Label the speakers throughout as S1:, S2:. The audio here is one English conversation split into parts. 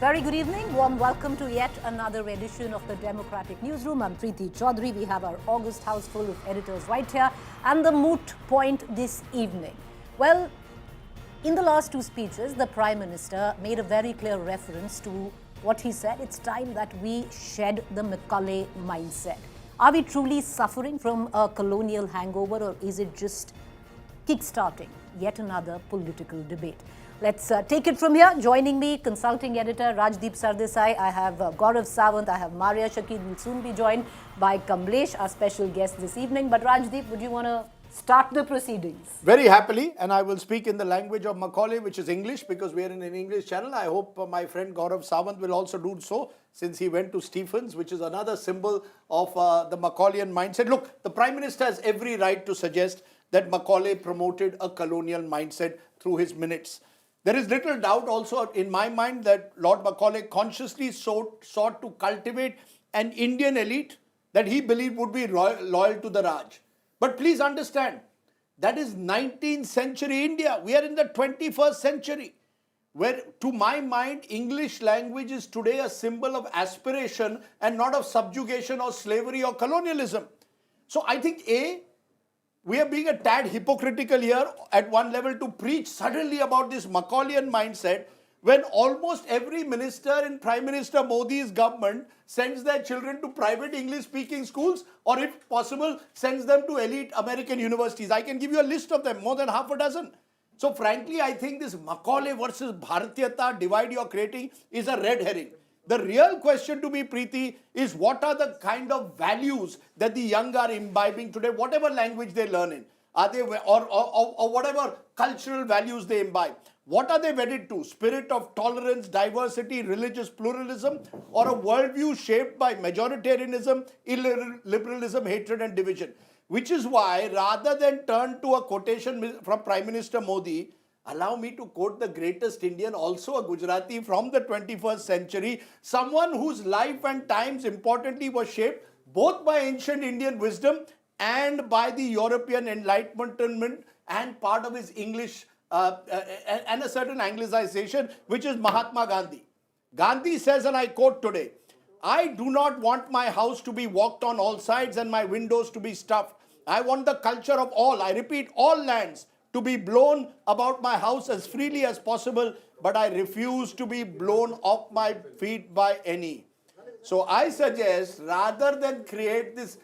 S1: Very good evening. Warm welcome to yet another edition of the Democratic Newsroom. I'm Preeti Chaudhary. We have our august house full of editors right here. And the moot point this evening. Well, in the last two speeches, the Prime Minister made a very clear reference to what he said. It's time that we shed the Macaulay mindset. Are we truly suffering from a colonial hangover, or is it just kick-starting yet another political debate? Let's take it from here. Joining me, consulting editor Rajdeep Sardesai. I have Gaurav Sawant. I have Maria Shakil. Will soon be joined by Kamlesh, our special guest this evening. But Rajdeep, would you want to start the proceedings?
S2: Very happily, and I will speak in the language of Macaulay, which is English, because we are in an English channel. I hope my friend Gaurav Sawant will also do so, since he went to Stephens, which is another symbol of the Macaulayan mindset. Look, the Prime Minister has every right to suggest that Macaulay promoted a colonial mindset through his minutes. There is little doubt also in my mind that Lord Macaulay consciously sought to cultivate an Indian elite that he believed would be loyal to the Raj. But please understand, that is 19th century India. We are in the 21st century, where to my mind, English language is today a symbol of aspiration and not of subjugation or slavery or colonialism. So I think we are being a tad hypocritical here at one level to preach suddenly about this Macaulayan mindset when almost every minister in Prime Minister Modi's government sends their children to private English-speaking schools, or if possible, sends them to elite American universities. I can give you a list of them, more than half a dozen. So frankly, I think this Macaulay versus Bharatiyata divide you're creating is a red herring. The real question to me, Preeti, is what are the kind of values that the young are imbibing today, whatever language they learn in, are they, or whatever cultural values they imbibe. What are they wedded to? Spirit of tolerance, diversity, religious pluralism, or a worldview shaped by majoritarianism, illiberalism, hatred and division? Which is why, rather than turn to a quotation from Prime Minister Modi, allow me to quote the greatest Indian, also a Gujarati from the 21st century, someone whose life and times importantly was shaped both by ancient Indian wisdom and by the European enlightenment and part of his English and a certain Anglicization, which is Mahatma Gandhi. Gandhi says, and I quote today, "I do not want my house to be walked on all sides and my windows to be stuffed. I want the culture of all, I repeat, all lands, to be blown about my house as freely as possible, but I refuse to be blown off my feet by any." So I suggest, rather than create this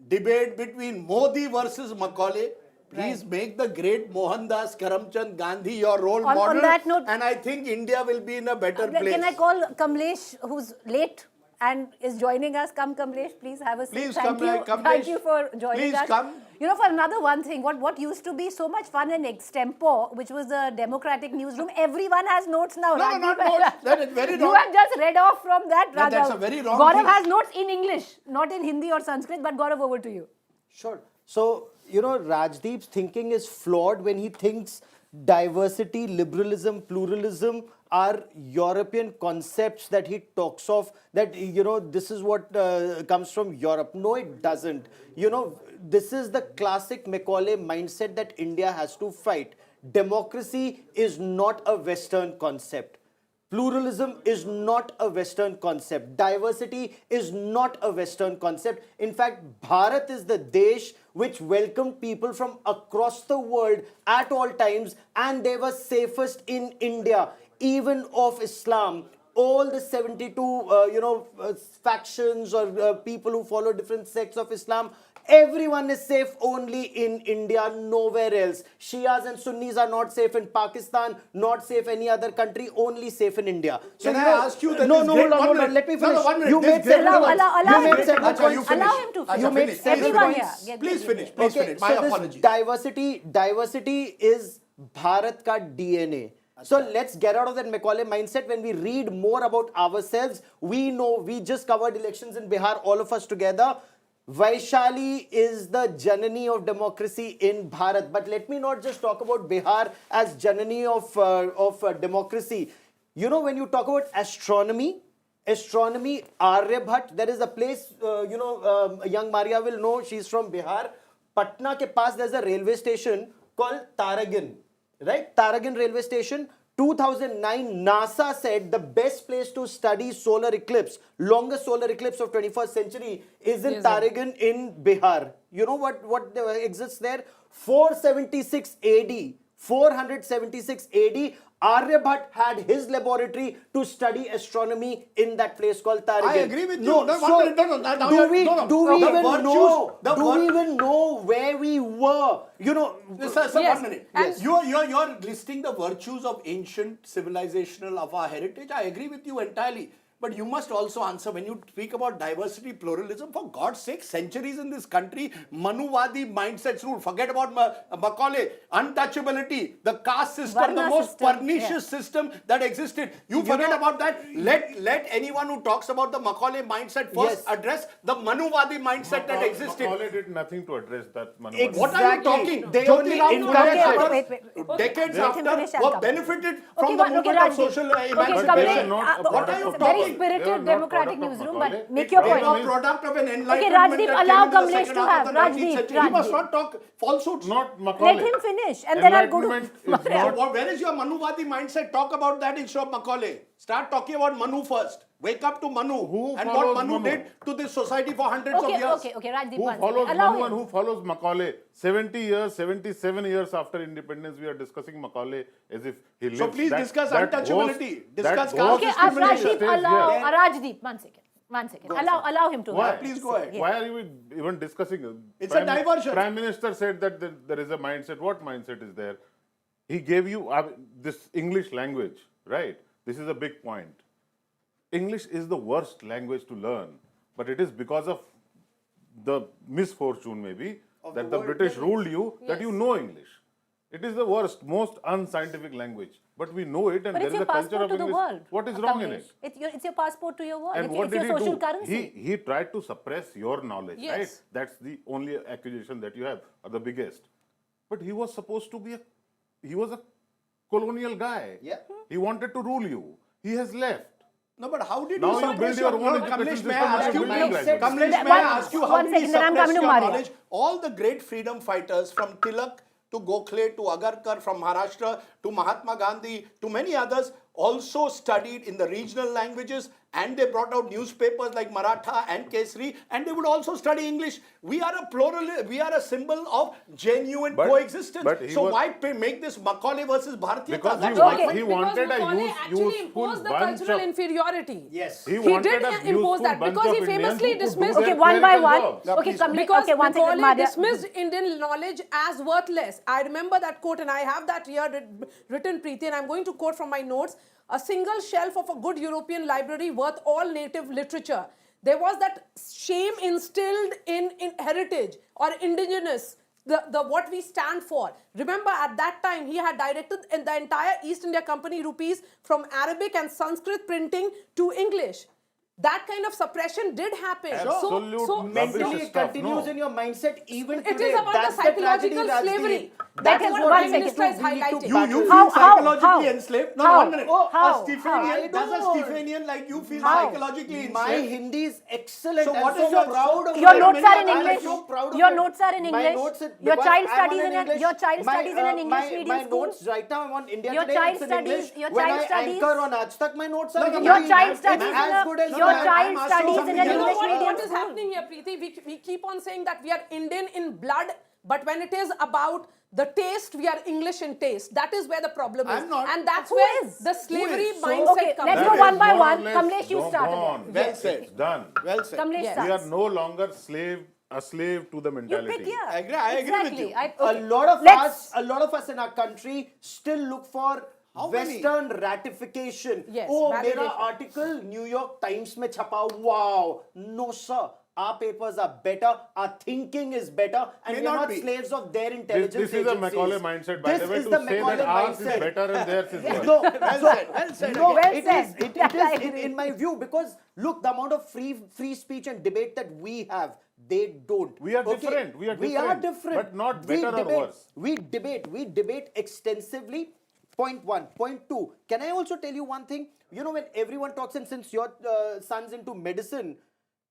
S2: debate between Modi versus Macaulay, please make the great Mohandas Karamchand Gandhi your role model.
S1: On that note,
S2: and I think India will be in a better place.
S1: Can I call Kamlesh, who's late and is joining us? Come, Kamlesh, please have a seat.
S2: Please
S1: Thank
S2: come,
S1: you.
S2: Kamlesh.
S1: Thank you for joining us.
S2: Please come.
S1: You know, for another one thing, what used to be so much fun and extempore, which was the Democratic Newsroom, everyone has notes now.
S2: No, not notes. That is very wrong.
S1: You have just read off from that.
S2: No, that's a very wrong
S1: Gaurav
S2: thing.
S1: has notes in English, not in Hindi or Sanskrit, but Gaurav, over to you.
S3: Sure. So, you know, Rajdeep's thinking is flawed when he thinks diversity, liberalism, pluralism are European concepts that he talks of, that, you know, this is what comes from Europe. No, it doesn't. You know, this is the classic Macaulay mindset that India has to fight. Democracy is not a Western concept. Pluralism is not a Western concept. Diversity is not a Western concept. In fact, Bharat is the Desh which welcomed people from across the world at all times, and they were safest in India, even of Islam. All the 72, factions or people who follow different sects of Islam, everyone is safe only in India, nowhere else. Shias and Sunnis are not safe in Pakistan, not safe any other country, only safe in India. So
S2: Can I ask you that
S3: No,
S2: this
S3: no,
S2: great-
S3: hold
S2: one
S3: on,
S2: minute.
S3: let me
S2: No,
S3: finish.
S2: one minute.
S3: You
S2: This
S3: made
S2: great-
S3: several points.
S1: allow
S3: You
S1: him
S3: made
S1: to
S3: several
S1: finish.
S3: points.
S1: Allow him to
S2: Acha,
S1: finish.
S3: You made
S2: finish.
S3: several
S1: Everyone
S3: points.
S1: here.
S2: Please finish.
S3: Okay,
S2: Please finish. My
S3: so this
S2: apologies.
S3: diversity is Bharat ka DNA. So let's get out of that Macaulay mindset. When we read more about ourselves, we know, we just covered elections in Bihar, all of us together. Vaishali is the Janani of democracy in Bharat. But let me not just talk about Bihar as Janani of democracy. You know, when you talk about astronomy, Aryabhatta, there is a place, young Maria will know, she's from Bihar. Patna ke paas, there's a railway station called Taragan, right? Taragan railway station. 2009, NASA said the best place to study solar eclipse, longest solar eclipse of 21st century, is in Taragan in Bihar. You know what exists there? 476 AD. 476 AD, Aryabhatta had his laboratory to study astronomy in that place called Taragan.
S2: I agree with you.
S3: No,
S2: No,
S3: so
S2: do we
S3: even know where we were? You know,
S2: Sir,
S1: Yes.
S2: 1 minute.
S1: Yes.
S2: You're listing the virtues of ancient civilizational of our heritage. I agree with you entirely. But you must also answer when you speak about diversity, pluralism, for God's sake, centuries in this country, Manuvadi mindsets rule. Forget about Macaulay, untouchability, the caste system,
S1: Varna
S2: the most
S1: system,
S2: pernicious system that existed. You forget about that. Let anyone who talks about the Macaulay mindset first address the Manuvadi mindset that existed.
S4: Macaulay did nothing to address that Manuvadi.
S2: What are you talking?
S3: They
S2: Jyotirao
S3: only
S2: Phule
S3: encouraged
S2: after decades
S1: Let him finish,
S2: after
S1: I'll
S2: were
S1: come.
S2: benefited
S1: Okay,
S2: from the
S1: okay,
S2: movement of
S1: Rajdeep.
S2: social
S1: Okay,
S2: emancipation.
S4: But they
S1: Kamlesh,
S4: are not a
S2: What
S4: product
S2: are you
S4: of
S1: very
S2: talking?
S4: They are
S1: spirited
S4: not
S1: Democratic
S4: product of
S1: Newsroom,
S4: Macaulay.
S1: but make your
S2: They
S1: point.
S2: were product of an enlightenment
S1: Rajdeep,
S2: that
S1: allow
S2: came in the
S1: Kamlesh
S2: second
S1: to
S2: half
S1: have.
S2: of the 19th
S1: Rajdeep,
S2: century. He must
S1: Rajdeep.
S2: not talk falsehoods.
S4: Not Macaulay.
S1: Let him finish and then I'll go to
S4: Enlightenment is
S1: Maria.
S4: not-
S2: Where is your Manuvadi mindset? Talk about that instead of Macaulay. Start talking about Manu first. Wake up to Manu
S4: Who
S2: and what
S4: follows
S2: Manu
S4: Manu?
S2: did to this society for hundreds of
S1: Okay,
S2: years.
S1: okay, Rajdeep,
S4: Who
S1: one
S4: follows
S1: second. Allow
S4: Manu
S1: him.
S4: and who follows Macaulay? 70 years, 77 years after independence, we are discussing Macaulay as if he lives.
S2: So please discuss
S4: that
S2: untouchability.
S4: host-
S2: Discuss
S4: that
S2: caste
S4: host
S1: Okay,
S2: discrimination.
S4: stays
S1: Rajdeep, allow
S4: here.
S1: Rajdeep, one second. Allow him to.
S4: Why?
S2: Please go ahead.
S1: Yeah.
S4: Why are you even discussing it?
S2: It's a diversion.
S4: Prime Minister said that there is a mindset. What mindset is there? He gave you this English language, right? This is a big point. English is the worst language to learn, but it is because of the misfortune, maybe, that the British ruled you, that you know English. It is the worst, most unscientific language, but we know it, and
S1: But
S4: there
S1: it's
S4: is
S1: your
S4: a culture
S1: passport
S4: of
S1: to the
S4: English.
S1: world.
S4: What is wrong in it?
S1: It's your passport to your world.
S4: And what
S1: It's
S4: did
S1: your
S4: he
S1: social
S4: do?
S1: currency.
S4: He tried to suppress your knowledge,
S5: Yes.
S4: right? That's the only accusation that you have, or the biggest. But he was supposed to be he was a colonial guy.
S3: Yeah.
S4: He wanted to rule you. He has left.
S2: No, but how did
S4: Now
S2: you
S4: you
S2: suppress
S4: build your own
S2: Kamlesh,
S4: education
S2: may I
S4: system
S2: ask
S4: and
S2: you,
S4: you build
S2: please?
S4: language.
S2: Kamlesh, may I ask you, how
S1: One
S2: did you
S1: second, then I'm
S2: suppress
S1: coming to
S2: your
S1: Maria.
S2: knowledge? All the great freedom fighters from Tilak to Gokhale to Agarkar, from Maharashtra to Mahatma Gandhi to many others also studied in the regional languages, and they brought out newspapers like Maratha and Kesari, and they would also study English. We are a plural, we are a symbol of genuine
S4: But-
S2: coexistence.
S4: but he
S2: So
S4: was-
S2: why make this Macaulay versus Bharatiya?
S4: Because
S2: That's
S4: he
S2: my
S4: wa-
S2: point.
S4: he
S5: Because
S4: wanted a
S5: Macaulay
S4: useful
S5: actually imposed the
S4: bunch
S5: cultural
S4: of-
S5: inferiority.
S3: Yes.
S4: He
S5: He
S4: wanted
S5: did
S4: a
S5: impose
S4: useful
S5: that
S4: bunch
S5: because
S4: of
S5: he
S4: Indians
S5: famously
S4: who could do
S5: dismissed-
S4: their
S1: Okay, one by
S4: clerical
S1: one.
S4: jobs.
S2: Yeah,
S1: Okay,
S2: please.
S5: Because
S1: okay, one second,
S5: Macaulay
S1: Maria.
S5: dismissed Indian knowledge as worthless. I remember that quote, and I have that here written, Preeti, and I'm going to quote from my notes. A single shelf of a good European library worth all native literature. There was that shame instilled in heritage or indigenous, the what we stand for. Remember, at that time, he had directed the entire East India Company rupees from Arabic and Sanskrit printing to English. That kind of suppression did happen.
S4: Absolute
S3: Mentally,
S4: rubbish
S3: it
S4: stuff,
S3: continues
S4: no.
S3: in your mindset even
S5: It
S3: today.
S5: is about
S3: That's
S5: the
S3: the tragedy,
S5: psychological
S3: Rajdeep.
S5: slavery.
S3: That
S5: That
S3: is
S5: is
S3: what
S5: what
S3: we
S5: Prime
S3: need
S5: Minister
S3: to
S5: is
S3: we need to
S5: highlighting.
S3: battle.
S2: You feel
S1: How?
S2: psychologically enslaved? No,
S1: How?
S2: 1 minute.
S1: How?
S2: A Stephanian,
S3: How?
S2: does a
S3: I don't.
S2: Stephanian like you feel
S1: How?
S2: psychologically
S3: My
S2: enslaved?
S3: Hindi is excellent.
S2: So
S3: I'm
S2: what
S3: so
S2: is your-
S3: proud of
S1: Your
S3: it.
S1: notes are in
S3: I'm
S1: English.
S3: so proud of
S1: Your
S3: it.
S1: notes are in
S3: My
S1: English.
S3: notes
S1: Your
S3: because
S1: child
S3: I'm
S1: studies
S3: on
S1: in
S3: English.
S1: your child studies in an English medium
S3: my
S1: school.
S3: notes right now I'm on India
S1: Your
S3: Today.
S1: child
S3: It's in
S1: studies-
S3: English.
S1: your
S3: When
S1: child
S3: I
S1: studies-
S3: anchor on Aaj Tak, my notes are in
S1: Your
S3: Hindi.
S1: child
S3: It's
S1: studies in
S3: as
S1: a-
S3: good as
S1: your
S3: mine.
S1: child
S2: I'm asking
S1: studies
S2: something
S1: in an
S2: else.
S1: English
S5: what
S1: medium
S5: is
S1: school.
S5: happening here, Preeti? We keep on saying that we are Indian in blood, but when it is about the taste, we are English in taste. That is where the problem is.
S2: I'm not.
S5: And that's
S1: Who
S5: where
S1: is?
S5: the slavery
S2: So-
S5: mindset
S1: Okay,
S5: comes
S1: let's
S5: in.
S1: go
S4: That
S1: one
S4: is
S1: by
S4: more or
S1: one.
S4: less
S1: Kamlesh, you start
S4: gone.
S1: again.
S2: Well said.
S4: It's done.
S2: Well said.
S1: Kamlesh,
S5: Yes.
S1: start.
S4: We are no longer a slave to the
S1: You
S4: mentality.
S1: pick here.
S2: I agree with
S1: Exactly.
S2: you.
S1: Okay.
S3: A lot of us in our country still look for
S2: How many?
S3: Western ratification.
S5: Yes,
S3: Oh,
S5: validation.
S3: mera article New York Times mein chapa. Wow. No, sir. Our papers are better. Our thinking is better, and
S2: May
S3: we are
S2: not
S3: not
S2: be.
S3: slaves of their intelligence
S4: This is a
S3: agencies.
S4: Macaulay mindset, by
S3: This
S4: the way,
S3: is
S4: to
S3: the
S4: say
S3: Macaulay
S4: that ours
S3: mindset.
S4: is better and theirs is worse.
S3: No,
S2: Well
S3: so-
S2: said, well said
S3: No,
S1: again.
S3: it
S1: Well
S3: is.
S1: said.
S3: It
S1: I
S3: is
S1: agree.
S3: in my view, because look, the amount of free speech and debate that we have, they don't.
S4: We are different. We are different. But not
S3: We
S4: better or
S3: debate.
S4: worse.
S3: We debate extensively. Point one. Point two. Can I also tell you one thing? You know, when everyone talks, and since your son's into medicine,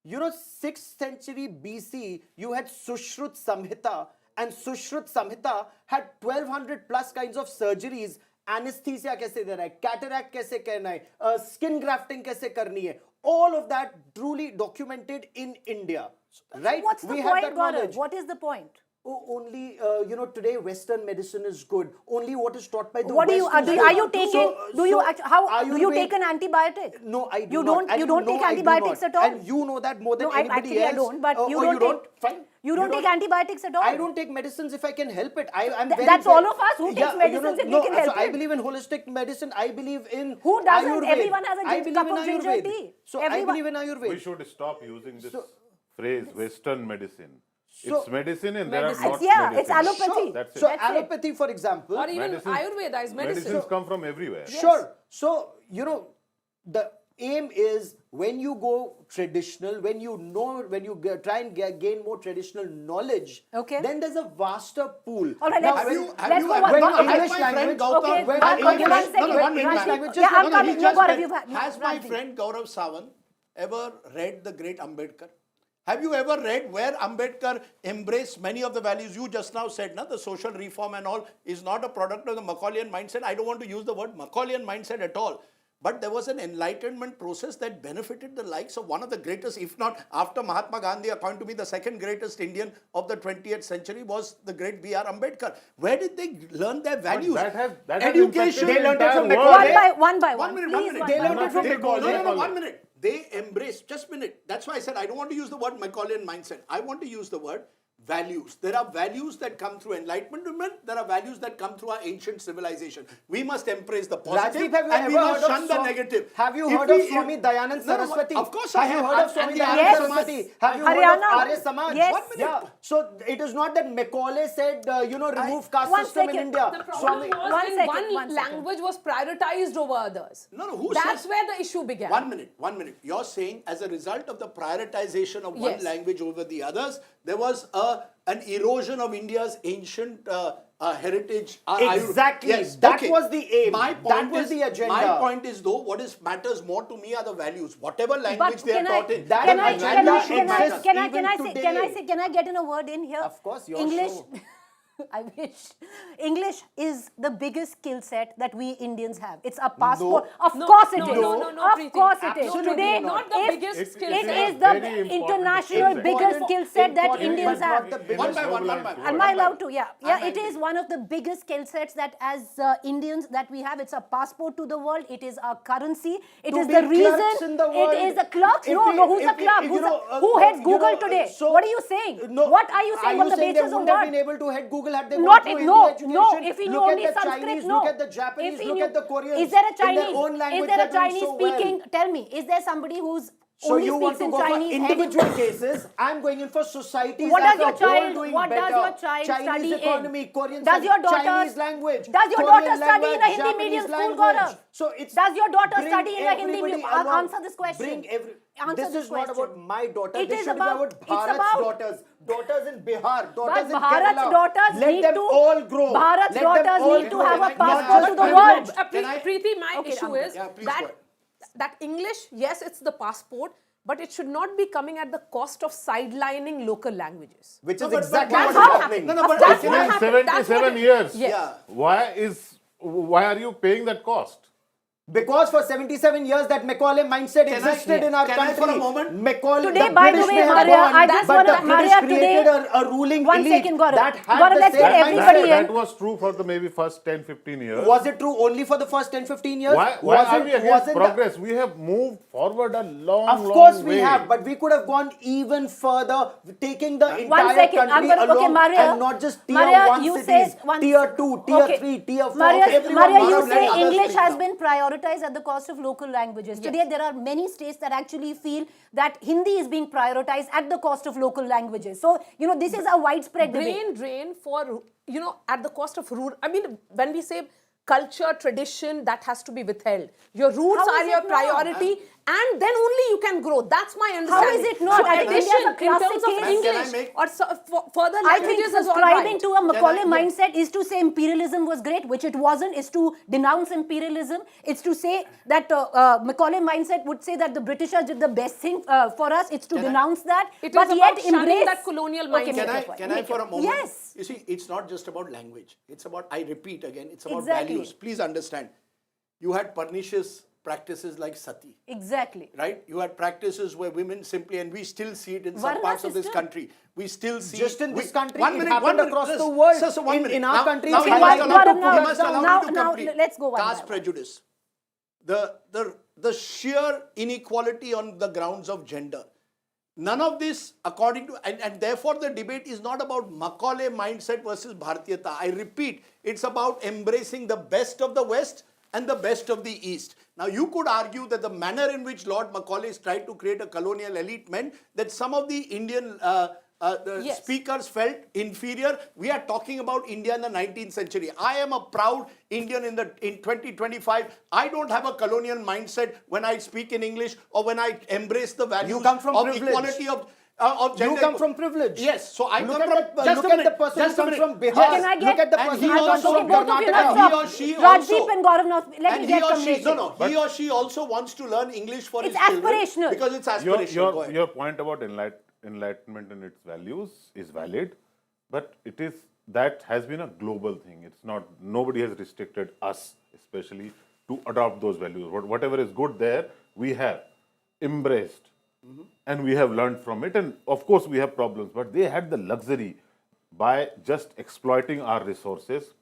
S3: you know, 6th century BC, you had Sushrut Samhita, and Sushrut Samhita had 1200 plus kinds of surgeries, anesthesia कैसे देना है, cataract कैसे करना है, skin grafting कैसे करनी है. All of that truly documented in India. Right?
S1: What's the
S3: We have
S1: point,
S3: that
S1: Gaurav?
S3: knowledge.
S1: What is the point?
S3: Oh, only today Western medicine is good. Only what is taught by the
S1: What do
S3: West
S1: you
S3: is
S1: are
S3: good.
S1: you taking? Do you take an antibiotic?
S3: No, I do
S1: You
S3: not.
S1: don't.
S3: And
S1: You don't
S3: know
S1: take
S3: I do
S1: antibiotics
S3: not.
S1: at all.
S3: And you know that more than
S1: No,
S3: anybody
S1: actually
S3: else.
S1: I don't. But you
S3: Oh,
S1: don't
S3: you
S1: take.
S3: don't? Fine.
S1: You don't take antibiotics at all.
S3: I don't take medicines if I can help it. I'm very.
S1: That's all of us who takes
S3: Yeah,
S1: medicines if
S3: no,
S1: they can help
S3: so I
S1: it.
S3: believe in holistic medicine. I believe in
S1: Who doesn't?
S3: Ayurved.
S1: Everyone has a
S3: I believe
S1: cup
S3: in
S1: of ginger
S3: Ayurved.
S1: tea.
S3: So
S1: Everyone-
S3: I believe in Ayurved.
S4: We should stop using this
S3: So-
S4: phrase Western medicine.
S3: So-
S4: It's medicine and there are
S5: Medicine.
S4: not
S1: Yeah,
S4: medicine.
S1: it's allopathy.
S4: That's it.
S3: So
S1: That's it.
S3: allopathy, for example.
S5: Or even
S4: Medicines-
S5: Ayurveda is medicine.
S4: Medicines come from everywhere.
S3: Sure. So, the aim is when you go traditional, when you try and gain more traditional knowledge,
S1: Okay.
S3: then there's a vaster pool.
S1: All right,
S3: Now,
S1: let's-
S3: when-
S1: let's
S2: Have you
S1: go
S2: ever-
S1: one-
S2: has
S3: English
S2: my friend
S3: language-
S2: Gautam-
S1: Okay,
S3: when
S2: has
S3: English-
S1: one second.
S3: no, one English
S1: Rajdeep.
S3: language-
S1: Yeah, I'm
S3: no,
S1: coming.
S2: he
S1: No,
S2: just
S1: Gaurav,
S2: read-
S1: you've had.
S2: Has my
S1: Rajdeep.
S2: friend Gaurav Sawant ever read the great Ambedkar? Have you ever read where Ambedkar embraced many of the values you just now said? The social reform and all is not a product of the Macaulayan mindset. I don't want to use the word Macaulayan mindset at all. But there was an enlightenment process that benefited the likes of one of the greatest, if not after Mahatma Gandhi, according to me, the second greatest Indian of the 20th century was the great B.R. Ambedkar. Where did they learn their values?
S4: that has
S2: Education.
S4: impacted
S3: They
S4: the
S3: learned it from
S4: entire
S3: Macaulay.
S4: world.
S1: One by one.
S2: One minute,
S1: Please,
S2: one minute.
S3: They
S1: by
S3: learned
S1: one.
S3: it from Macaulay.
S2: No, 1 minute. They embrace, just a minute. That's why I said I don't want to use the word Macaulayan mindset. I want to use the word values. There are values that come through enlightenment movement. There are values that come through our ancient civilization. We must embrace the positive
S3: Rajdeep, have you
S2: and we
S3: ever
S2: must
S3: heard of
S2: shun the
S3: Swami-
S2: negative.
S3: Have you
S2: If
S3: heard of
S2: we-
S3: Swami Dayanand
S2: No, no,
S3: Saraswati?
S2: of course I
S3: Have you
S2: have.
S3: heard of Swami
S2: And
S3: Dayanand
S1: Yes.
S3: Saraswati? Have you
S1: Haryana.
S3: heard of Arya Samaj?
S1: Yes.
S2: 1 minute.
S3: Yeah. So it is not that Macaulay said, remove caste
S1: One
S3: system in
S1: second.
S3: India.
S5: The problem
S3: Swami-
S5: was
S1: One
S5: when
S1: second,
S5: one
S1: 1 second.
S5: language was prioritized over others.
S2: No, who
S5: That's
S2: says-
S5: where the issue began.
S2: 1 minute, 1 minute. You're saying as a result of the prioritization of one
S5: Yes.
S2: language over the others, there was an erosion of India's ancient heritage.
S3: Exactly.
S2: Yes,
S3: That
S2: okay.
S3: was the aim.
S2: My
S3: That
S2: point
S3: was
S2: is,
S3: the agenda.
S2: My point is though, what matters more to me are the values. Whatever language they are
S1: can I-
S2: taught in.
S3: that
S1: Can
S3: is
S1: I
S3: agenda
S1: can I
S3: exists
S1: can I can I
S3: even
S1: can I
S3: today.
S1: say can I get in a word in here?
S3: Of course, your
S1: English.
S3: show.
S1: I wish. English is the biggest skill set that we Indians have. It's a passport. Of
S5: No,
S1: course it
S5: no,
S1: is.
S5: no, no, no,
S1: Of
S5: Preeti.
S1: course it is.
S3: Absolutely
S1: Today,
S5: not the
S1: if
S5: biggest skill
S1: it
S5: set.
S1: is the
S4: Very important
S1: international
S4: skill set.
S1: biggest skill set that
S3: Important,
S1: Indians
S3: but
S1: have.
S3: not the biggest.
S2: One by one, one by one.
S1: Am I allowed to? Yeah. Yeah,
S2: I'm
S1: it is
S2: angry.
S1: one of the biggest skill sets that as Indians that we have. It's a passport to the world. It is our currency. It
S3: To
S1: is
S3: be
S1: the reason.
S3: clerks in the world.
S1: It is the clerks.
S3: If
S1: No,
S3: we-
S1: no. Who's a
S3: if we-
S1: clerk?
S3: if
S1: Who's
S3: you know,
S1: who heads
S3: you
S1: Google
S3: know,
S1: today?
S3: so-
S1: What are you saying?
S3: No,
S1: What are you saying on the
S3: saying
S1: basis
S3: they
S1: of
S3: wouldn't have
S1: what?
S3: been able to head Google had they
S1: Not
S3: gone
S1: if
S3: through
S1: no,
S3: Hindi
S1: no.
S3: education?
S1: If he knew
S3: Look
S1: only
S3: at the
S1: Sanskrit,
S3: Chinese,
S1: no.
S3: look at the Japanese,
S1: If he
S3: look
S1: knew-
S3: at the Koreans.
S1: Is there a
S3: in their
S1: Chinese?
S3: own
S1: Is
S3: language
S1: there a
S3: they're doing
S1: Chinese
S3: so well.
S1: speaking? Tell me, is there somebody who's
S3: So
S1: only
S3: you want
S1: speaks
S3: to
S1: in
S3: go
S1: Chinese?
S3: for individual cases? I'm going in for societies
S1: What
S3: as
S1: does your
S3: a whole
S1: child?
S3: doing
S1: What
S3: better.
S1: does your child
S3: Chinese
S1: study
S3: economy,
S1: in?
S3: Korean
S1: Does
S3: study,
S1: your daughter?
S3: Chinese language.
S1: Does your
S3: Korean
S1: daughter study in a
S3: language,
S1: Hindi medium
S3: Japanese
S1: school,
S3: language.
S1: Gaurav?
S3: So it's
S1: Does your daughter
S3: bring
S1: study in a Hindi
S3: everybody
S1: medium?
S3: along.
S1: Answer this question.
S3: Bring
S1: Answer
S3: this
S1: this
S3: is not
S1: question.
S3: about my daughter.
S1: It
S3: This
S1: is
S3: should
S1: about-
S3: be
S1: it's
S3: about Bharat's
S1: about-
S3: daughters. Daughters in Bihar, daughters
S1: But
S3: in
S1: Bharat's
S3: Kerala.
S1: daughters
S3: Let
S1: need
S3: them
S1: to-
S3: all grow.
S1: Bharat's
S3: Let them
S1: daughters
S3: all
S1: need to
S3: grow.
S1: have a
S3: Not
S1: passport
S3: just
S1: to the
S3: one.
S1: world.
S2: Can I-
S5: Preeti, my
S1: Okay,
S5: issue
S1: I'm good.
S5: is
S2: Yeah, please
S5: that
S2: go ahead.
S5: that English, yes, it's the passport, but it should not be coming at the cost of sidelining local languages.
S3: Which
S2: No,
S3: is
S2: but
S3: exactly
S5: that's
S3: what is
S5: how-
S3: happening.
S2: No, but
S5: That's
S2: can
S5: what
S2: I-
S5: happened.
S4: 77 years.
S5: Yes.
S2: Yeah.
S4: Why are you paying that cost?
S3: Because for 77 years that Macaulay mindset existed in our
S2: can I
S3: country.
S2: for a moment?
S3: Macaulay,
S1: Today,
S3: the
S1: by the
S3: British
S1: way,
S3: may have
S1: Maria,
S3: gone,
S1: I just
S3: but
S1: wanna-
S3: the British
S1: Maria, today-
S3: created a ruling
S1: One
S3: elite
S1: second, Gaurav.
S3: that had
S1: Gaurav,
S3: the
S1: let's
S3: same
S1: get everybody
S3: mindset.
S1: in.
S4: That was true for the maybe first 10, 15 years.
S3: Was it true only for the first 10, 15 years?
S4: Why are we against
S3: wasn't
S4: progress? We have moved forward a long,
S3: Of
S4: long
S3: course we
S4: way.
S3: have, but we could have gone even further, taking the
S1: One
S3: entire
S1: second, I'm
S3: country
S1: gonna, okay,
S3: along
S1: Maria,
S3: and not just tier
S1: Maria,
S3: 1
S1: you
S3: cities,
S1: say one,
S3: tier 2, tier
S1: okay.
S3: 3, tier 4.
S1: Maria,
S3: everyone
S1: Maria,
S3: must
S1: you
S3: have let
S1: say
S3: others
S1: English
S3: speak
S1: has
S3: now.
S1: been prioritized at the cost of local languages. Today, there are many states that actually feel that Hindi is being prioritized at the cost of local languages. So, this is a widespread debate.
S5: Brain drain for, at the cost of rural. I mean, when we say culture, tradition, that has to be withheld. Your roots
S1: How
S5: are
S1: is
S5: your
S1: it not?
S5: priority, and then only you can grow. That's my understanding.
S1: is it not?
S5: So
S1: I think
S5: addition
S1: India's a
S5: in
S1: classic
S5: terms of
S1: case.
S2: Can I
S5: English
S2: make-
S5: or further
S1: I think
S5: languages is all
S1: subscribing
S5: right.
S1: to a Macaulay
S2: yeah.
S1: mindset is to say imperialism was great, which it wasn't, is to denounce imperialism. It's to say that Macaulay mindset would say that the Britishers did the best thing for us. It's to denounce that.
S5: It
S1: but
S5: is
S1: yet
S5: about shunning
S1: embrace
S5: that colonial
S1: Okay,
S5: mindset.
S1: make your
S2: Can
S1: point.
S2: I
S1: Make
S2: for
S1: your
S2: a
S1: point.
S2: moment?
S1: Yes.
S2: You see, it's not just about language. It's about, I repeat again, it's about
S1: Exactly.
S2: values. Please understand. You had pernicious practices like sati.
S1: Exactly.
S2: Right? You had practices where women simply, and we still see it in some
S1: Varna
S2: parts of this
S1: system.
S2: country. We still see
S3: Just in this country,
S2: One
S3: it
S2: minute,
S3: happened
S2: one minute.
S3: across
S2: Sir,
S3: the world.
S2: sir, one minute.
S3: In our country,
S2: now
S3: it's
S2: you must
S3: highlighted.
S2: allow me to-
S1: Gaurav,
S2: you must allow
S1: now-
S2: me to
S1: now
S2: complete.
S1: let's go one by
S2: Caste
S1: one.
S2: prejudice. The sheer inequality on the grounds of gender. None of this, according to, and therefore the debate is not about Macaulay mindset versus Bharatiyata. I repeat, it's about embracing the best of the West and the best of the East. Now, you could argue that the manner in which Lord Macaulay tried to create a colonial elite meant that some of the Indian
S5: Yes.
S2: speakers felt inferior. We are talking about India in the 19th century. I am a proud Indian in 2025. I don't have a colonial mindset when I speak in English or when I embrace the values
S3: You come from
S2: of
S3: privilege.
S2: equality of gender.
S3: You come from privilege.
S2: Yes, so I
S3: Look
S2: come
S3: at
S2: from.
S3: that-
S2: just
S3: look
S2: a
S3: at
S2: minute,
S3: the person
S2: just
S3: who
S2: a
S3: comes
S2: minute.
S3: from Bihar.
S2: Yes.
S1: Can I
S3: Look
S1: get
S3: at the
S2: And
S3: person
S2: he
S3: who comes
S2: also-
S3: from
S1: Okay, both of you
S3: Karnataka.
S1: now
S2: And he
S1: stop.
S2: or she
S1: Rajdeep
S2: also-
S1: and Gaurav now, let me
S2: And
S1: get
S2: he or she,
S1: complete.
S2: he or she also wants to learn English for
S1: It's
S2: his children
S1: aspirational.
S2: because it's aspirational. Go ahead.
S4: Your point about enlightenment and its values is valid, but it is that has been a global thing. It's not, nobody has restricted us, especially, to adopt those values. Whatever is good there, we have embraced and we have learned from it. And of course, we have problems, but they had the luxury by just exploiting our resources.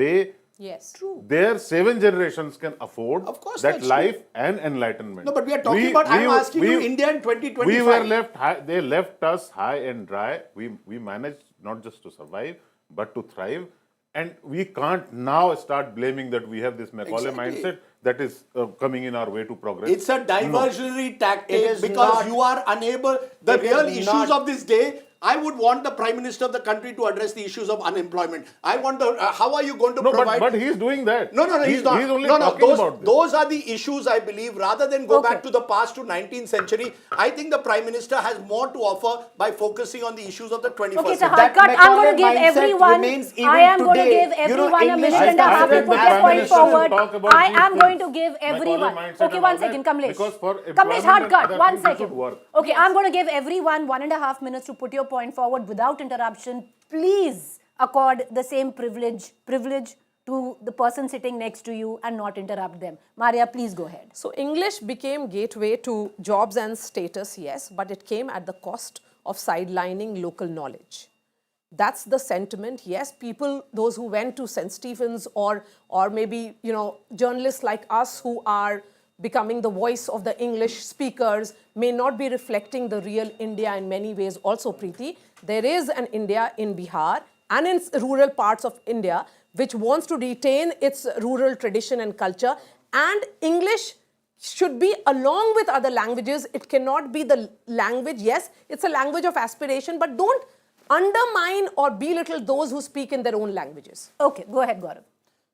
S4: They
S5: Yes.
S4: Their 7 generations can afford
S2: Of course,
S4: that
S2: that's
S4: life and enlightenment.
S2: No, but we are talking about, I'm asking you, India in 2025.
S4: We were left high, they left us high and dry. We managed not just to survive, but to thrive. And we can't now start blaming that we have this Macaulay
S2: Exactly.
S4: mindset that is coming in our way to progress.
S2: It's a diversionary
S3: It
S2: tactic
S3: is
S2: because
S3: not.
S2: you are unable. The
S3: It
S2: real
S3: is
S2: issues
S3: not.
S2: of this day. I would want the Prime Minister of the country to address the issues of unemployment. I want the. How are you going to
S4: No,
S2: provide?
S4: but he's doing that.
S2: No, he's not.
S4: He's only
S2: no,
S4: talking
S2: those,
S4: about this.
S2: those are the issues I believe. Rather than go
S1: Okay.
S2: back to the past to 19th century, I think the Prime Minister has more to offer by focusing on the issues of the 21st
S1: Okay, it's a
S2: century.
S1: hard cut. I'm going to give
S3: Macaulay mindset
S1: everyone.
S3: remains even
S1: I am going to
S3: today.
S1: give
S3: You know,
S1: everyone a
S3: English
S1: minute and a
S3: is
S1: half to
S3: considered
S1: put
S3: as
S1: their
S3: a
S1: point
S3: minister
S1: forward.
S4: talk about
S1: I
S4: these
S1: am
S4: things.
S1: going to give
S4: Macaulay
S1: everyone.
S4: mindset
S1: Okay,
S4: and
S1: one
S4: all that,
S1: second, Kamlesh.
S4: because for
S1: Kamlesh, hard
S4: employment,
S1: cut.
S4: that
S1: 1
S4: thing should
S1: second.
S4: work.
S1: Okay, I'm going to give everyone 1.5 minutes to put your point forward without interruption. Please accord the same privilege to the person sitting next to you and not interrupt them. Maria, please go ahead.
S5: So English became gateway to jobs and status, yes, but it came at the cost of sidelining local knowledge. That's the sentiment. Yes, people, those who went to St. Stephen's or maybe, you know, journalists like us who are becoming the voice of the English speakers may not be reflecting the real India in many ways also, Preeti. There is an India in Bihar and in rural parts of India which wants to retain its rural tradition and culture, and English should be along with other languages. It cannot be the language. Yes, it's a language of aspiration, but don't undermine or belittle those who speak in their own languages.
S1: Okay, go ahead, Gaurav.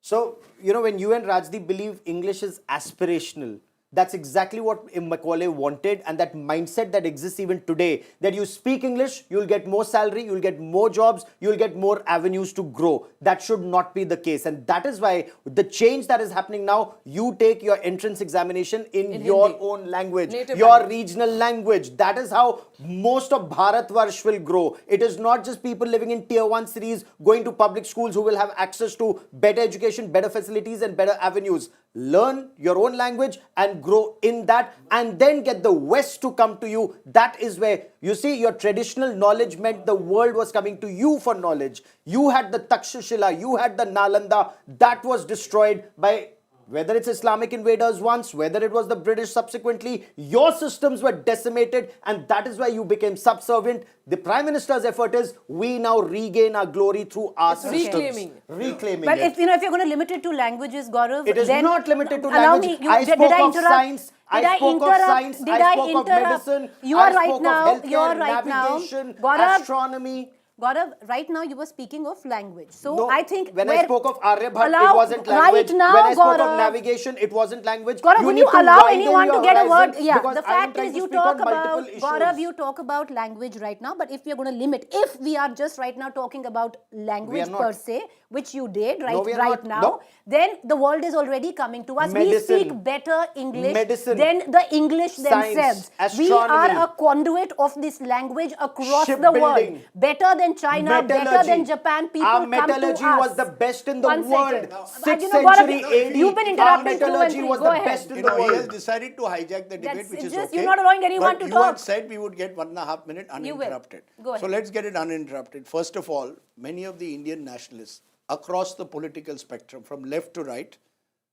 S3: So, you know, when you and Rajdeep believe English is aspirational, that's exactly what Macaulay wanted, and that mindset that exists even today, that you speak English, you'll get more salary, you'll get more jobs, you'll get more avenues to grow. That should not be the case. And that is why the change that is happening now, you take your entrance examination in your
S5: Hindi.
S3: own language,
S5: Native
S3: your
S5: language.
S3: regional language. That is how most of Bharatvarsh will grow. It is not just people living in tier 1 cities going to public schools who will have access to better education, better facilities and better avenues. Learn your own language and grow in that, and then get the West to come to you. That is where, you see, your traditional knowledge meant the world was coming to you for knowledge. You had the Takshashila, you had the Nalanda, that was destroyed by whether it's Islamic invaders once, whether it was the British subsequently. Your systems were decimated, and that is why you became subservient. The Prime Minister's effort is, we now regain our glory through our systems.
S5: reclaiming it.
S3: Reclaiming
S1: But
S3: it.
S1: if you're going to limit it to languages, Gaurav,
S3: It is
S1: then
S3: not limited to
S1: allow
S3: language.
S1: me.
S3: I
S1: did
S3: spoke
S1: I
S3: of
S1: interrupt?
S3: science.
S1: Did
S3: I spoke of
S1: interrupt?
S3: science.
S1: Did
S3: I
S1: I
S3: spoke of
S1: interrupt?
S3: medicine.
S1: You are
S3: I
S1: right
S3: spoke
S1: now.
S3: of healthcare,
S1: You're right now.
S3: navigation,
S1: Gaurav,
S3: astronomy.
S1: Gaurav, right now you were speaking of language. So
S3: No,
S1: I think
S3: when I spoke of Aryabhatta,
S1: allow,
S3: it wasn't language.
S1: Right now,
S3: when I spoke
S1: Gaurav,
S3: of navigation, it wasn't language.
S1: Gaurav, would
S3: need
S1: you
S3: to
S1: allow
S3: widen
S1: anyone
S3: your
S1: to get a word?
S3: horizon
S1: Yeah,
S3: because
S1: the
S3: I am
S1: fact
S3: trying
S1: is
S3: to
S1: you
S3: speak on
S1: talk about,
S3: multiple issues.
S1: Gaurav, you talk about language right now, but if we are going to limit, if we are just right now talking about language
S3: not.
S1: per se, which you did
S3: No, we are
S1: right
S3: not.
S1: now,
S3: No.
S1: then the world is already coming to us. We
S3: Medicine.
S1: speak better English
S3: Medicine.
S1: than the English
S3: Science.
S1: themselves. We
S3: Astronomy.
S1: are a conduit of this language across the
S3: Shipbuilding.
S1: world. Better than China, better
S3: Metallurgy.
S1: than Japan. People
S3: Our
S1: come
S3: metallurgy
S1: to us.
S3: was the best in the
S1: One
S3: world.
S1: second.
S3: 6th
S1: You know, Gaurav,
S3: century AD.
S1: you've been
S3: Our
S1: interrupting through and
S3: metallurgy
S1: through.
S3: was
S1: Go
S3: the
S1: ahead.
S3: best in
S2: You
S3: the
S2: know, he has
S3: world.
S2: decided to hijack the debate,
S1: That's-
S2: which
S1: it's
S2: is
S1: just
S2: okay.
S1: you're not allowing anyone
S2: but
S1: to
S2: you
S1: talk.
S2: had said we would get 1.5 minutes
S1: You will.
S2: uninterrupted.
S1: Go ahead.
S2: So let's get it uninterrupted. First of all, many of the Indian nationalists across the political spectrum, from left to right,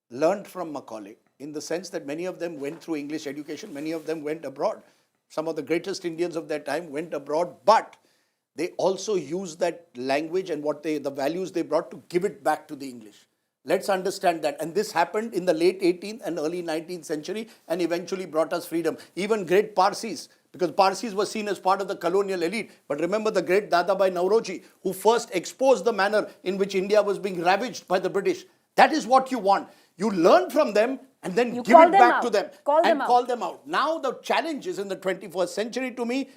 S2: learned from Macaulay in the sense that many of them went through English education, many of them went abroad. Some of the greatest Indians of their time went abroad, but they also used that language and the values they brought to give it back to the English. Let's understand that. And this happened in the late 18th and early 19th century and eventually brought us freedom. Even great Parsis, because Parsis were seen as part of the colonial elite. But remember the great Dadabhai Nauroji, who first exposed the manner in which India was being ravaged by the British. That is what you want. You learn from them and then
S1: You
S2: give
S1: call
S2: it
S1: them
S2: back
S1: out.
S2: to them
S1: Call them
S2: and
S1: out.
S2: call them out. Now the challenge is in the 21st century to me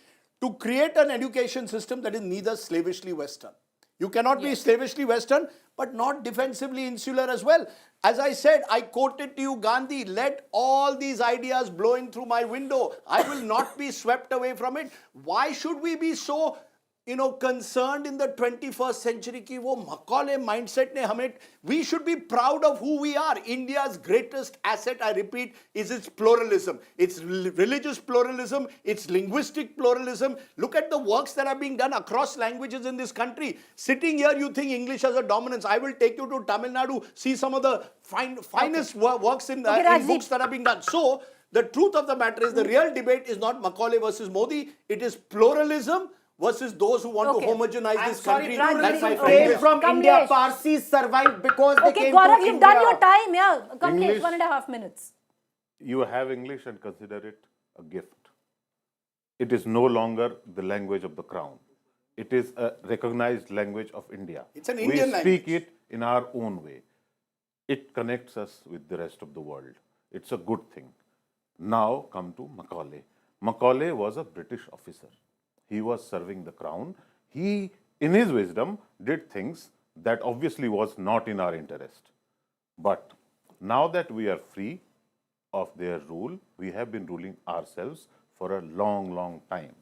S2: to create an education system that is neither slavishly Western. You cannot be slavishly Western, but not defensively insular as well. As I said, I quoted to you Gandhi, let all these ideas blowing through my window. I will not be swept away from it. Why should we be so, concerned in the 21st century ki wo Macaulay mindset ne hame, we should be proud of who we are. India's greatest asset, I repeat, is its pluralism. Its religious pluralism, its linguistic pluralism. Look at the works that are being done across languages in this country. Sitting here, you think English has a dominance. I will take you to Tamil Nadu, see some of the finest works in books that are being done. So, the truth of the matter is the real debate is not Macaulay versus Modi. It is pluralism versus those who want to homogenize this country.
S1: Rajdeep,
S2: Like my
S1: okay.
S2: friend
S3: Came
S2: here.
S3: from
S1: Kamlesh.
S3: India. Parsis survived because they
S1: Okay,
S3: came
S1: Gaurav,
S3: to
S1: you've
S3: India.
S1: done your time. Yeah, Kamlesh,
S4: English-
S1: 1.5 minutes.
S4: You have English and consider it a gift. It is no longer the language of the crown. It is a recognized language of India.
S2: It's an Indian
S4: We speak
S2: language.
S4: it in our own way. It connects us with the rest of the world. It's a good thing. Now come to Macaulay. Macaulay was a British officer. He was serving the crown. He, in his wisdom, did things that obviously was not in our interest. But now that we are free of their rule, we have been ruling ourselves for a long, long time.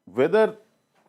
S4: Whether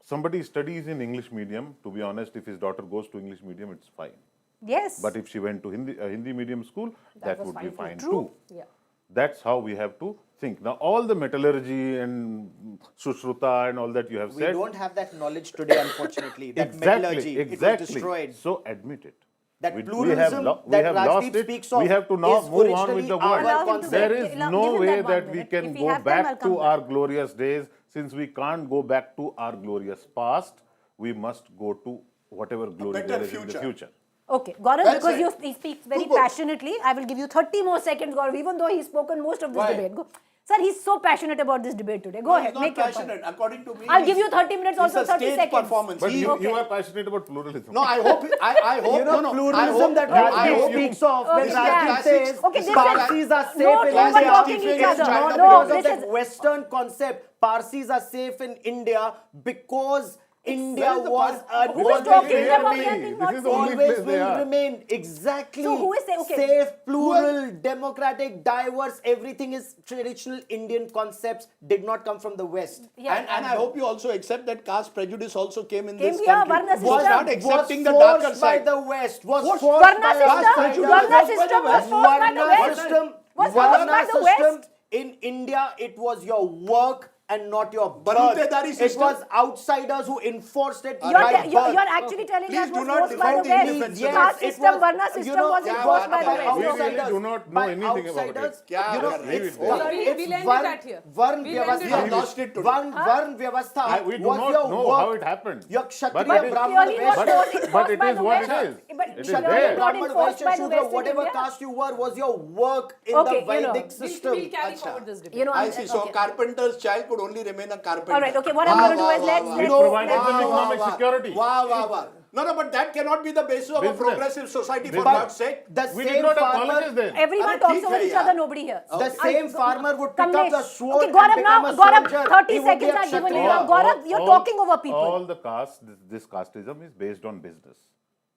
S4: somebody studies in English medium, to be honest, if his daughter goes to English medium, it's fine.
S1: Yes.
S4: But if she went to Hindi medium school, that
S1: was
S4: would be
S1: fine
S4: fine
S1: too.
S4: too.
S1: Yeah.
S4: That's how we have to think. Now, all the metallurgy and Sushruta and all that you have
S3: We
S4: said.
S3: don't have that knowledge today, unfortunately. That
S4: Exactly,
S3: metallurgy,
S4: exactly.
S3: it was destroyed.
S4: So admit it.
S3: That
S4: we
S3: pluralism
S4: we
S3: that
S4: have
S3: Rajdeep
S4: lost it.
S3: speaks of
S4: We have to now
S3: is
S4: move on with
S3: originally
S4: the
S3: our
S4: world.
S1: Allow him to
S3: concept.
S4: There
S1: get-
S4: is
S1: allow-
S4: no
S1: give him
S4: way
S1: that
S4: that
S1: 1
S4: we
S1: minute.
S4: can
S1: If we
S4: go
S1: have time, I'll
S4: back
S1: come
S4: to
S1: back.
S4: our glorious days. Since we can't go back to our glorious past, we must go to whatever glory
S2: better
S4: there is in the
S2: future.
S4: future.
S1: Okay, Gaurav,
S2: Well
S1: because
S2: said.
S1: he speaks very
S2: Too good.
S1: passionately, I will give you 30 more seconds, Gaurav, even though he's spoken most of this
S2: Why?
S1: debate. Go. Sir, he's so passionate about this debate today. Go ahead,
S2: He's not
S1: make your
S2: passionate.
S1: point.
S2: According to me,
S1: I'll give you 30 minutes,
S2: it's
S1: also
S2: a
S1: 30
S2: stage
S1: seconds.
S2: performance.
S4: But
S2: He-
S4: you
S1: Okay.
S4: are passionate about pluralism.
S2: No, I hope. I hope.
S3: You know,
S2: no, I
S3: pluralism
S2: hope,
S3: that
S2: no, I
S3: Rajdeep
S2: hope-
S3: speaks of when
S1: Okay, yeah.
S3: Rajdeep says
S1: Okay, this is-
S3: Parsis are safe
S1: No,
S3: in
S1: no one
S3: India.
S1: talking each
S3: It's
S1: other.
S3: not
S1: No,
S3: because
S1: this
S3: of that
S1: is-
S3: Western concept. Parsis are safe in India because India
S2: Where is the
S3: was
S2: part-
S1: Who is
S3: always
S1: talking
S3: will
S1: about
S3: remain.
S1: that thing not
S4: This is the only
S1: safe?
S4: place
S3: Always
S4: they
S3: will
S4: are.
S3: remain. Exactly.
S1: So who is saying- okay.
S3: Safe, plural, democratic, diverse, everything is traditional Indian concepts, did not come from the West.
S1: Yeah,
S2: and I hope you also accept that caste prejudice also came in
S1: Came
S2: this
S1: here,
S2: country.
S1: Varna
S2: Was
S1: system.
S2: not accepting the
S3: was
S2: darker
S3: forced by
S2: side.
S3: the West. Was
S2: Forced-
S3: forced
S1: Varna
S3: by
S1: system,
S3: outsiders.
S1: Varna system was forced by the
S3: Varna
S1: West.
S3: system,
S1: Was forced
S3: Varna
S1: by the
S3: system
S1: West.
S3: in India, it was your work and not your birth.
S2: Barutedari
S3: It
S2: system.
S3: was outsiders who enforced it
S1: You're,
S3: by
S1: te- you're,
S3: birth.
S1: you're actually telling
S2: Please
S1: us
S2: do
S1: was
S2: not
S1: forced by the
S2: defend the
S1: West.
S2: indefensible.
S3: Yes,
S1: Caste
S3: it
S1: system,
S3: was,
S1: Varna
S3: you
S1: system
S3: know,
S1: was
S2: yeah,
S1: enforced by the
S2: by
S1: West.
S4: We really
S3: outsiders.
S4: do not know
S3: By
S4: anything about it.
S3: outsiders,
S2: Kya
S3: you know,
S2: kar rahe
S3: it's
S2: ho?
S5: We landed that here.
S3: Varn
S5: We landed
S3: Vyavastha.
S2: We lost it today.
S3: Varn Vyavastha
S4: We do
S3: was
S4: not
S3: your
S4: know
S3: work.
S4: how it happened.
S3: Your
S4: But
S3: Kshatriya,
S4: it is-
S3: Brahman,
S1: Clearly not
S3: Vaishya.
S1: forced
S4: but it
S1: by
S4: is
S1: the
S4: what
S1: West.
S4: it is.
S1: But
S4: It is
S1: clearly
S4: there.
S1: not
S3: Brahman,
S1: enforced
S3: Vaishya,
S1: by the
S3: Shudra,
S1: West in
S3: whatever
S1: India.
S3: caste you were was your work in
S1: Okay,
S3: the
S1: you know,
S3: Vedic
S5: We'll
S3: system.
S5: carry
S2: Acha.
S5: forward this debate.
S1: You know,
S2: I see. So
S1: okay.
S2: carpenter's child could could only remain a carpenter.
S1: All right, okay, what I'm going to do is let's...
S4: It provided them economic security.
S2: Wow. No, but that cannot be the basis of a
S4: Business.
S2: progressive society, for
S4: Business.
S2: God's sake.
S3: The
S4: We did
S3: same
S4: not have
S3: farmer,
S4: colleges then.
S1: Everyone
S2: Arre,
S1: talks
S2: theek
S1: over
S2: hai
S1: each
S2: yaar.
S1: other, nobody here.
S3: the same farmer would pick up the
S1: Kamlesh,
S3: sword
S1: okay, Gaurav,
S3: and become
S1: now,
S3: a
S1: Gaurav,
S3: soldier.
S1: 30
S3: He would be
S1: seconds
S3: a
S1: I've given you.
S3: Kshatriya.
S1: Gaurav, you're talking over people.
S4: All the castes, this casteism is based on business.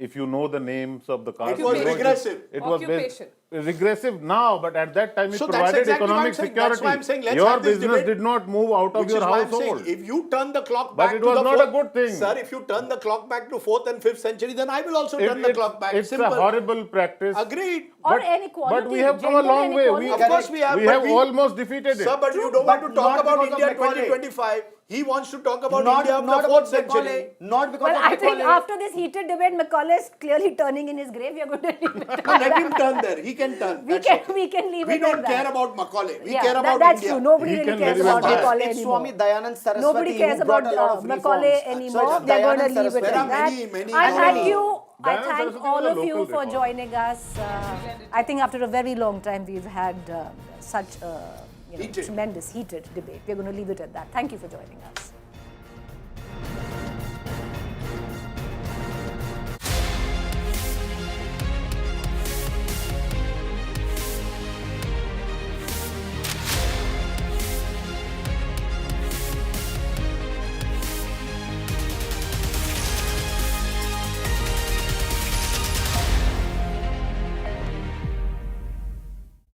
S4: If you know the names of the castes,
S2: It was
S4: you know
S2: regressive.
S4: It was
S5: Occupation.
S4: regressive now, but at that time it
S2: So that's
S4: provided
S2: exactly what I'm
S4: economic
S2: saying.
S4: security.
S2: That's why I'm saying let's
S4: Your
S2: have this
S4: business
S2: debate,
S4: did not move out of
S2: Which
S4: your
S2: is why I'm saying,
S4: household.
S2: if you turn the clock
S4: But
S2: back
S4: it
S2: to
S4: was
S2: the
S4: not
S2: fourth,
S4: a good thing.
S2: Sir, if you turn the clock back to 4th and 5th century, then I will also turn the clock back.
S4: It's
S2: Simple.
S4: a horrible practice.
S2: Agreed.
S1: Or
S4: But-
S1: inequality,
S4: But we have come a
S1: gender
S4: long way.
S1: inequality.
S2: Of course we have.
S4: We
S2: but
S4: have almost defeated it.
S2: Sir, but you don't
S3: But
S2: want to talk
S3: not
S2: about
S3: because of
S2: India
S3: Macaulay.
S2: 2025. He wants to talk about
S3: Not,
S2: India of
S3: not
S2: the
S3: about
S2: 4th century.
S3: Macaulay. Not because
S1: Well,
S3: of
S1: I think
S3: Macaulay.
S1: after this heated debate, Macaulay is clearly turning in his grave. We are going to leave it.
S2: No, let him turn there. He can turn.
S1: We
S2: That's
S1: can-
S2: okay.
S1: we can leave
S2: We
S1: it
S2: don't
S1: at
S2: care
S1: that.
S2: about Macaulay. We
S1: Yeah,
S2: care about
S1: that's
S2: India.
S1: true. Nobody
S4: He
S1: really
S4: can
S1: cares
S4: very
S1: about
S4: well die.
S1: Macaulay
S3: It's
S1: anymore.
S3: Swami Dayanand Saraswati
S1: Nobody cares
S3: who brought
S1: about
S3: a lot of
S1: Macaulay
S3: reforms.
S1: anymore.
S3: Sorry,
S1: We're going to
S3: Dayanand
S1: leave it
S3: Saraswati.
S1: at
S2: There are
S1: that.
S2: many
S1: I thank
S2: more.
S1: you. I
S4: Dayanand
S1: thank
S4: Saraswati
S1: all
S4: was a
S1: of you
S4: local
S1: for
S4: reformer.
S1: joining us. I think after a very long time, we've had such a
S2: Heated.
S1: tremendous heated debate. We're going to leave it at that. Thank you for joining us.